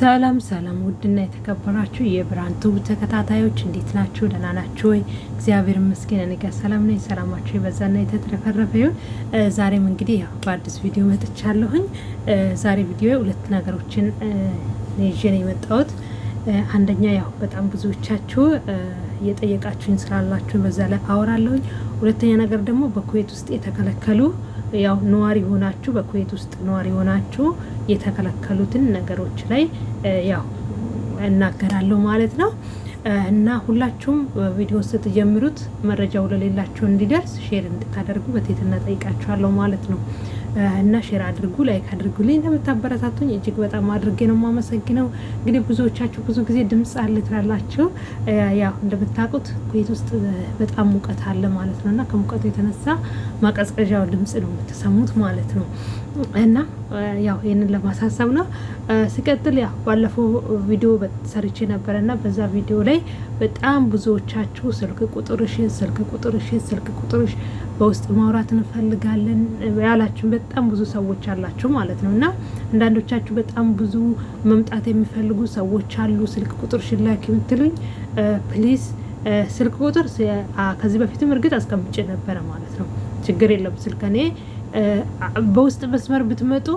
ሰላም ሰላም ውድና የተከበራችሁ የብርሃን ቱብ ተከታታዮች እንዴት ናችሁ? ደህና ናችሁ ወይ? እግዚአብሔር ይመስገን እኔ ጋር ሰላም ነኝ። ሰላማችሁ ይበዛና የተትረፈረፈ ይሁን። ዛሬም እንግዲህ ያው በአዲስ ቪዲዮ መጥቻለሁኝ። ዛሬ ቪዲዮ ሁለት ነገሮችን ይዤ ነው የመጣሁት። አንደኛ ያው በጣም ብዙዎቻችሁ እየጠየቃችሁኝ ስላላችሁ በዛ ላይ አወራለሁኝ። ሁለተኛ ነገር ደግሞ በኩዌት ውስጥ የተከለከሉ ያው ነዋሪ ሆናችሁ በኩዌት ውስጥ ነዋሪ ሆናችሁ የተከለከሉትን ነገሮች ላይ ያው እናገራለሁ ማለት ነው። እና ሁላችሁም ቪዲዮ ስትጀምሩት መረጃው ለሌላችሁ እንዲደርስ ሼር እንድታደርጉ በትህትና ጠይቃችኋለሁ ማለት ነው። እና ሼር አድርጉ፣ ላይክ አድርጉልኝ። ለምታበረታቱኝ እጅግ በጣም አድርጌ ነው የማመሰግነው። እንግዲህ ብዙዎቻችሁ ብዙ ጊዜ ድምጽ አለ ትላላችሁ። ያው እንደምታውቁት ኩዌት ውስጥ በጣም ሙቀት አለ ማለት ነው። እና ከሙቀቱ የተነሳ ማቀዝቀዣው ድምጽ ነው የምትሰሙት ማለት ነው። እና ያው ይሄንን ለማሳሰብ ነው። ሲቀጥል ያው ባለፈው ቪዲዮ ሰርቼ ነበርና በዛ ቪዲዮ ላይ በጣም ብዙዎቻችሁ ስልክ ቁጥርሽ በውስጥ ማውራት እንፈልጋለን ያላችሁ በጣም ብዙ ሰዎች አላችሁ ማለት ነው። እና አንዳንዶቻችሁ በጣም ብዙ መምጣት የሚፈልጉ ሰዎች አሉ። ስልክ ቁጥርሽን ላኪ የምትሉኝ ፕሊዝ ስልክ ቁጥር ከዚህ በፊትም እርግጥ አስቀምጬ ነበረ ማለት ነው። ችግር የለም። ስልክ እኔ በውስጥ መስመር ብትመጡ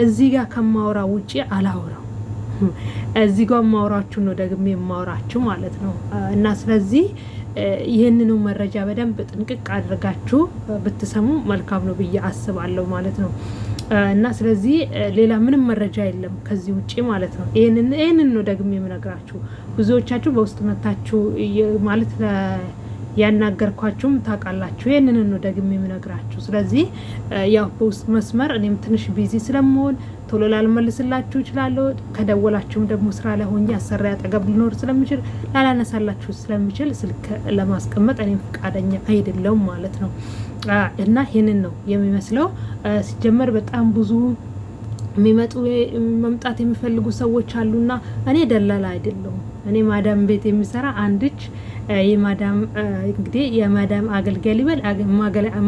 እዚህ ጋር ከማውራ ውጪ አላወራው። እዚህ ጋር ማውራችሁ ነው ደግሜ የማውራችሁ ማለት ነው። እና ስለዚህ ይህንኑ መረጃ በደንብ ጥንቅቅ አድርጋችሁ ብትሰሙ መልካም ነው ብዬ አስባለሁ ማለት ነው። እና ስለዚህ ሌላ ምንም መረጃ የለም ከዚህ ውጪ ማለት ነው። ይህንን ነው ደግሜ የምነግራችሁ። ብዙዎቻችሁ በውስጥ መታችሁ ማለት ያናገርኳችሁም ታውቃላችሁ። ይህንን ነው ደግሜ የምነግራችሁ። ስለዚህ ያው በውስጥ መስመር እኔም ትንሽ ቢዚ ስለምሆን ቶሎ ላልመልስላችሁ እችላለሁ። ከደወላችሁም ደግሞ ስራ ላይ ሆኜ አሰሪ አጠገብ ሊኖር ስለምችል ላላነሳላችሁ ስለምችል ስልክ ለማስቀመጥ እኔም ፈቃደኛ አይደለሁም ማለት ነው። እና ይህንን ነው የሚመስለው። ሲጀመር በጣም ብዙ መምጣት የሚፈልጉ ሰዎች አሉና እኔ ደላላ አይደለሁም። እኔ ማዳም ቤት የሚሰራ አንድች የማዳም እንግዲህ የማዳም አገልጋይ ሊበል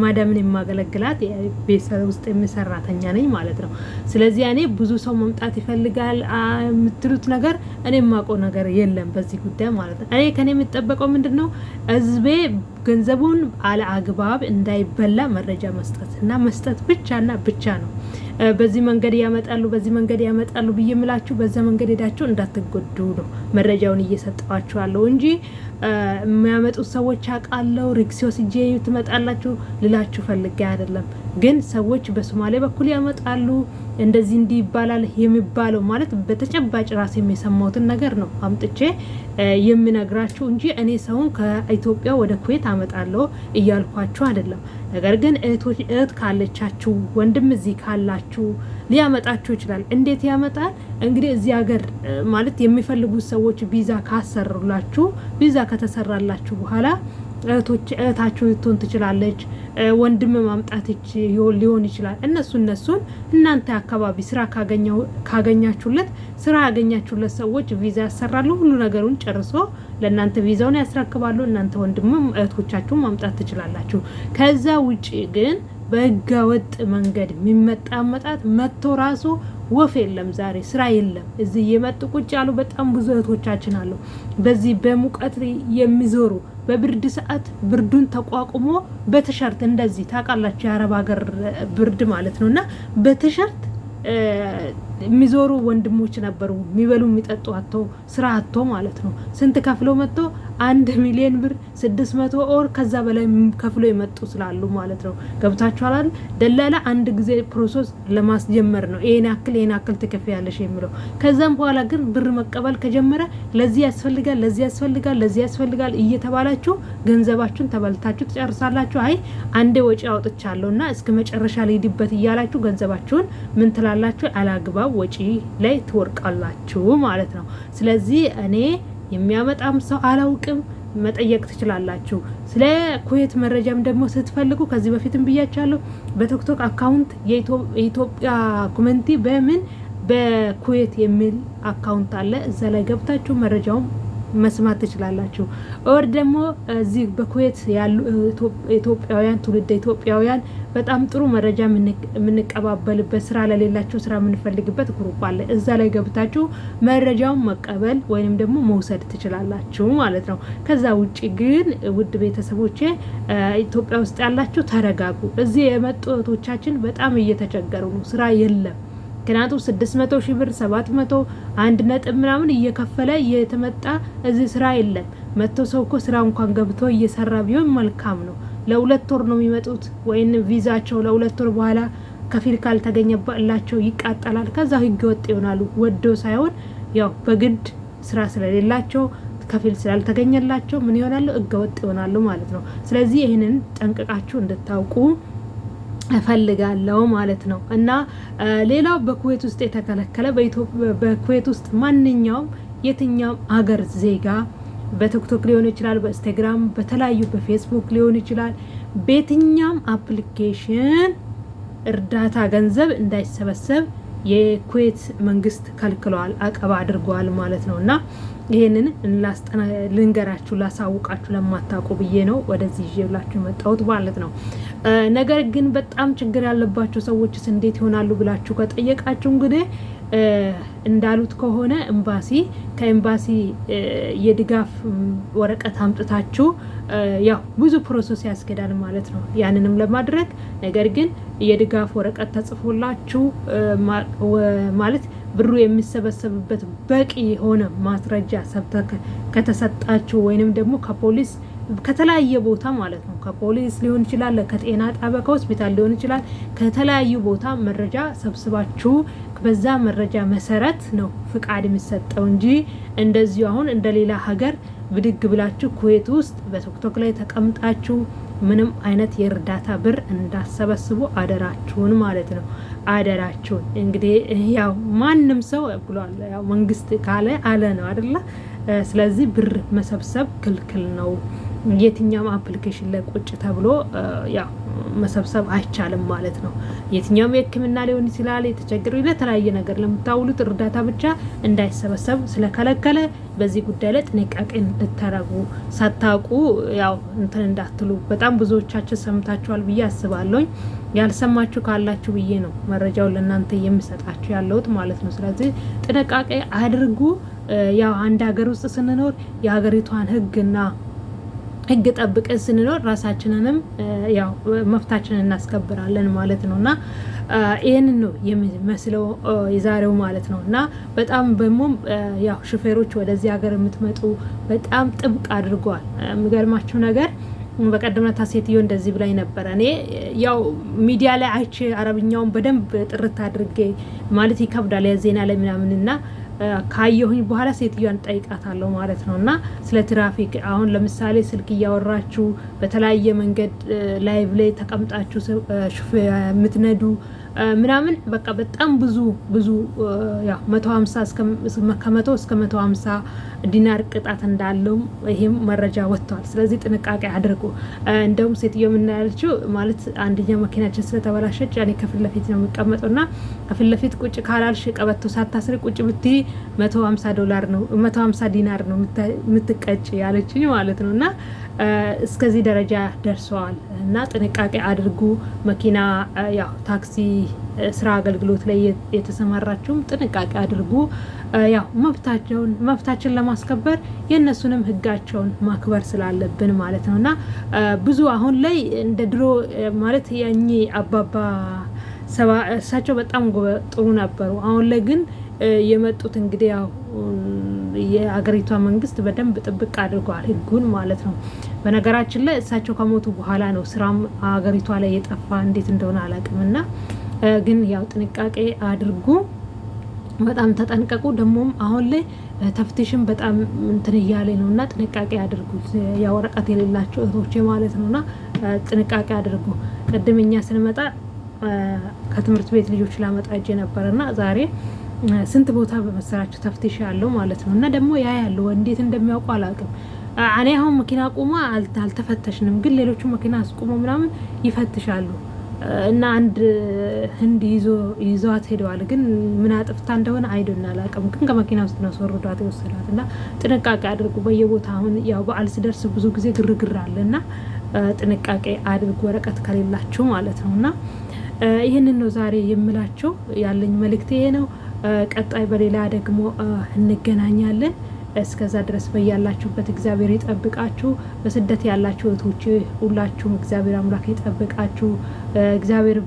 ማዳምን የማገለግላት ቤት ውስጥ የሚሰራተኛ ነኝ ማለት ነው። ስለዚህ እኔ ብዙ ሰው መምጣት ይፈልጋል የምትሉት ነገር እኔ የማውቀው ነገር የለም በዚህ ጉዳይ ማለት ነው። እኔ ከኔ የሚጠበቀው ምንድነው? ህዝቤ ገንዘቡን አለ አግባብ እንዳይበላ መረጃ መስጠት ብቻና ብቻ ነው። በዚህ መንገድ ያመጣሉ ብዬ ምላችሁ በዛ መንገድ ሄዳችሁ እንዳትጎዱ ነው መረጃውን እየሰጠዋችኋለሁ እንጂ የሚያመጡት ሰዎች አውቃለሁ ሪክሲዮስ እጄ ትመጣላችሁ ልላችሁ ፈልጌ አይደለም። ግን ሰዎች በሶማሌ በኩል ያመጣሉ እንደዚህ እንዲህ ይባላል የሚባለው ማለት በተጨባጭ ራስ የሚሰማውትን ነገር ነው አምጥቼ የሚነግራችሁ እንጂ እኔ ሰውን ከኢትዮጵያ ወደ ኩዌት አመጣለሁ እያልኳችሁ አይደለም። ነገር ግን እህት ካለቻችሁ ወንድም እዚህ ካላችሁ ሊያመጣችሁ ይችላል። እንዴት ያመጣል? እንግዲህ እዚህ ሀገር ማለት የሚፈልጉት ሰዎች ቪዛ ካሰሩላችሁ ቪዛ ከተሰራላችሁ በኋላ እህታችሁ ልትሆን ትችላለች። ወንድም ማምጣት ሊሆን ይችላል። እነሱን እናንተ አካባቢ ስራ ካገኛችሁለት ስራ ያገኛችሁለት ሰዎች ቪዛ ያሰራሉ። ሁሉ ነገሩን ጨርሶ ለእናንተ ቪዛውን ያስረክባሉ። እናንተ ወንድምም እህቶቻችሁን ማምጣት ትችላላችሁ። ከዛ ውጪ ግን በህገ ወጥ መንገድ የሚመጣ መጥቶ ራሱ ወፍ የለም። ዛሬ ስራ የለም። እዚህ የመጡ ቁጭ ያሉ በጣም ብዙ እህቶቻችን አሉ። በዚህ በሙቀት የሚዞሩ በብርድ ሰዓት ብርዱን ተቋቁሞ በቲሸርት እንደዚህ ታውቃላችሁ፣ የአረብ ሀገር ብርድ ማለት ነውና በቲሸርት የሚዞሩ ወንድሞች ነበሩ። የሚበሉ የሚጠጡ አጥቶ ስራ አጥቶ ማለት ነው። ስንት ከፍሎ መጥቶ 1 ሚሊዮን ብር 600 ኦር ከዛ በላይ ከፍሎ የመጡ ስላሉ ማለት ነው። ገብታችኋል? ደላላ አንድ ጊዜ ፕሮሰስ ለማስጀመር ነው ይሄን ያክል ትከፍያለሽ የሚለው። ከዛም በኋላ ግን ብር መቀበል ከጀመረ ለዚህ ያስፈልጋል እየተባላችሁ ገንዘባችሁን ተበልታችሁ ትጨርሳላችሁ። አይ አንዴ ወጪ አውጥቻለሁና እስከ መጨረሻ ልሂድበት እያላችሁ ገንዘባችሁን ምን ትላላችሁ? አላግባብ ወጪ ላይ ትወርቃላችሁ ማለት ነው። ስለዚህ እኔ የሚያመጣም ሰው አላውቅም፣ መጠየቅ ትችላላችሁ። ስለ ኩዌት መረጃም ደግሞ ስትፈልጉ ከዚህ በፊትም ብያቻለሁ። በቲክቶክ አካውንት የኢትዮጵያ ኮሚኒቲ በኩዌት የሚል አካውንት አለ። እዛ ላይ ገብታችሁ መረጃውን መስማት ትችላላችሁ። ኦር ደግሞ እዚህ በኩዌት ያሉ ኢትዮጵያውያን ትውልደ ኢትዮጵያውያን በጣም ጥሩ መረጃ የምንቀባበልበት ስራ ለሌላቸው ስራ የምንፈልግበት ግሩፕ አለ። እዛ ላይ ገብታችሁ መረጃውን መቀበል ወይንም ደግሞ መውሰድ ትችላላችሁ ማለት ነው። ከዛ ውጪ ግን ውድ ቤተሰቦቼ ኢትዮጵያ ውስጥ ያላችሁ ተረጋጉ። እዚህ የመጡ እህቶቻችን በጣም እየተቸገሩ ነው። ስራ የለም። ምክንያቱም 600 ሺህ ብር 700 1 ነጥብ ምናምን እየከፈለ እየተመጣ እዚህ ስራ የለም። መጥቶ ሰው እኮ ስራ እንኳን ገብቶ እየሰራ ቢሆን መልካም ነው። ለ2 ወር ነው የሚመጡት፣ ወይም ቪዛቸው ለ2 ወር በኋላ ከፊል ካልተገኘላቸው ይቃጠላል። ከዛ ህገ ወጥ ይሆናሉ። ወዶ ሳይሆን ያው በግድ ስራ ስለሌላቸው ከፊል ስላልተገኘላቸው ምን ይሆናሉ? ህገ ወጥ ይሆናሉ ማለት ነው። ስለዚህ ይህንን ጠንቅቃችሁ እንድታውቁ እፈልጋለሁ ማለት ነው። እና ሌላው በኩዌት ውስጥ የተከለከለ በኩዌት ውስጥ ማንኛውም የትኛውም አገር ዜጋ በቲክቶክ ሊሆን ይችላል፣ በኢንስታግራም፣ በተለያዩ በፌስቡክ ሊሆን ይችላል፣ በየትኛውም አፕሊኬሽን እርዳታ ገንዘብ እንዳይሰበሰብ የኩዌት መንግስት ከልክለዋል፣ አቀባ አድርገዋል ማለት ነው። እና ይሄንን ልንገራችሁ ላሳውቃችሁ ለማታውቁ ብዬ ነው ወደዚህ ይዤላችሁ የመጣሁት ማለት ነው። ነገር ግን በጣም ችግር ያለባቸው ሰዎችስ እንዴት ይሆናሉ ብላችሁ ከጠየቃችሁ እንግዲህ እንዳሉት ከሆነ ከኤምባሲ የድጋፍ ወረቀት አምጥታችሁ ያው ብዙ ፕሮሰስ ያስኬዳል ማለት ነው ያንንም ለማድረግ። ነገር ግን የድጋፍ ወረቀት ተጽፎላችሁ ማለት ብሩ የሚሰበሰብበት በቂ የሆነ ማስረጃ ከተሰጣችሁ ወይንም ደግሞ ከፖሊስ ከተለያየ ቦታ ማለት ነው ከፖሊስ ሊሆን ይችላል፣ ከጤና ጣቢያ ከሆስፒታል ሊሆን ይችላል፣ ከተለያዩ ቦታ መረጃ ሰብስባችሁ በዛ መረጃ መሰረት ነው ፍቃድ የሚሰጠው እንጂ እንደዚሁ አሁን እንደሌላ ሀገር ብድግ ብላችሁ ኩዌት ውስጥ በቲክቶክ ላይ ተቀምጣችሁ ምንም አይነት የእርዳታ ብር እንዳሰበስቡ አደራችሁን ማለት ነው። አደራችሁን። እንግዲህ ያው ማንም ሰው ብሏል፣ ያው መንግስት ካለ አለ ነው አይደለ? ስለዚህ ብር መሰብሰብ ክልክል ነው። የትኛውም አፕሊኬሽን ላይ ቁጭ ተብሎ ያው መሰብሰብ አይቻልም ማለት ነው። የትኛውም የሕክምና ሊሆን ይችላል፣ የተቸገሩ ለተለያየ ነገር ለምታውሉት እርዳታ ብቻ እንዳይሰበሰብ ስለከለከለ በዚህ ጉዳይ ላይ ጥንቃቄ እንድታረጉ ሳታውቁ ያው እንትን እንዳትሉ። በጣም ብዙዎቻችሁ ሰምታችኋል ብዬ አስባለሁ። ያልሰማችሁ ካላችሁ ብዬ ነው መረጃውን ለእናንተ የምሰጣችሁ ያለሁት ማለት ነው። ስለዚህ ጥንቃቄ አድርጉ። ያው አንድ ሀገር ውስጥ ስንኖር የሀገሪቷን ህግ ጠብቀን ስንኖር ራሳችንንም ያው መፍታችንን እናስከብራለን ማለት ነውና ይሄንን ነው የሚመስለው የዛሬው ማለት ነው። እና በጣም በሞም ያው ሹፌሮች ወደዚህ ሀገር የምትመጡ በጣም ጥብቅ አድርጓል። የሚገርማችሁ ነገር በቀደምታ ሴትዮ እንደዚህ ብላኝ ነበር። እኔ ያው ሚዲያ ላይ አይቼ አረብኛውን በደንብ ጥርት አድርጌ ማለት ይከብዳል የዜና ላይ ምናምንና ካየሁኝ በኋላ ሴትዮዋን ጠይቃታለሁ ማለት ነው። እና ስለ ትራፊክ አሁን ለምሳሌ ስልክ እያወራችሁ በተለያየ መንገድ ላይቭ ላይ ተቀምጣችሁ የምትነዱ ምናምን በቃ በጣም ብዙ ያው 150 ከመቶ እስከ 150 ዲናር ቅጣት እንዳለው ይሄም መረጃ ወጥቷል። ስለዚህ ጥንቃቄ አድርጉ። እንደውም ሴትዮ ምን ያለችው ማለት አንደኛ መኪናችን ስለተበላሸች ያኔ ከፊት ለፊት ነው የሚቀመጡና ከፊት ለፊት ቁጭ ካላልሽ ቀበቶ ሳታስሪ ቁጭ ብትይ $150 ነው 150 ዲናር ነው የምትቀጭ ያለችኝ ማለት ነውና እስከዚህ ደረጃ ደርሰዋል። እና ጥንቃቄ አድርጉ። መኪና ያው ታክሲ ስራ አገልግሎት ላይ የተሰማራችሁም ጥንቃቄ አድርጉ። ያው መብታችን ለማስከበር የእነሱንም ህጋቸውን ማክበር ስላለብን ማለት ነውና ብዙ አሁን ላይ እንደ ድሮ ማለት ያኚ አባባ እሳቸው በጣም ጥሩ ነበሩ። አሁን ላይ ግን የመጡት እንግዲህ ያው የአገሪቷ መንግስት በደንብ ጥብቅ አድርጓል ህጉን ማለት ነው። በነገራችን ላይ እሳቸው ከሞቱ በኋላ ነው ስራም አገሪቷ ላይ የጠፋ እንዴት እንደሆነ አላውቅምና ግን ያው ጥንቃቄ አድርጉ። በጣም ተጠንቀቁ። ደሞም አሁን ላይ ተፍቲሽም በጣም እንትን እያለ ነውና ጥንቃቄ አድርጉ። ያው ወረቀት የሌላቸው እህቶቼ ማለት ነውና ጥንቃቄ አድርጉ። ቅድምኛ ስንመጣ ከትምህርት ቤት ልጆች ላመጣ እጄ ነበርና ዛሬ ስንት ቦታ በመሰራቸው ተፍቲሽ ያለው ማለት ነው። እና ደግሞ ያ ያለው እንዴት እንደሚያውቁ አላውቅም። እኔ አሁን መኪና ቆማ አልተፈተሽንም፣ ግን ሌሎቹ መኪና አስቆመው ምናምን ይፈትሻሉ። እና አንድ ህንድ ይዟት ሄደዋል። ግን ምን አጥፍታ እንደሆነ አይዶና አላውቅም። ግን ከመኪና ውስጥ ነው አስወርዷት የወሰዳት። እና ጥንቃቄ አድርጉ በየቦታ አሁን ያው በዓል ሲደርስ ብዙ ጊዜ ግርግር አለ እና ጥንቃቄ አድርጉ፣ ወረቀት ከሌላችሁ ማለት ነው። እና ይህንን ነው ዛሬ የምላችሁ። ያለኝ መልእክት ይሄ ነው። ቀጣይ በሌላ ደግሞ እንገናኛለን። እስከዛ ድረስ በያላችሁበት እግዚአብሔር ይጠብቃችሁ። በስደት ያላችሁ እህቶቼ ሁላችሁም እግዚአብሔር አምላክ ይጠብቃችሁ። እግዚአብሔር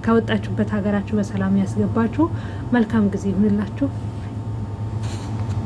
ከወጣችሁበት ሀገራችሁ በሰላም ያስገባችሁ። መልካም ጊዜ ይሁንላችሁ።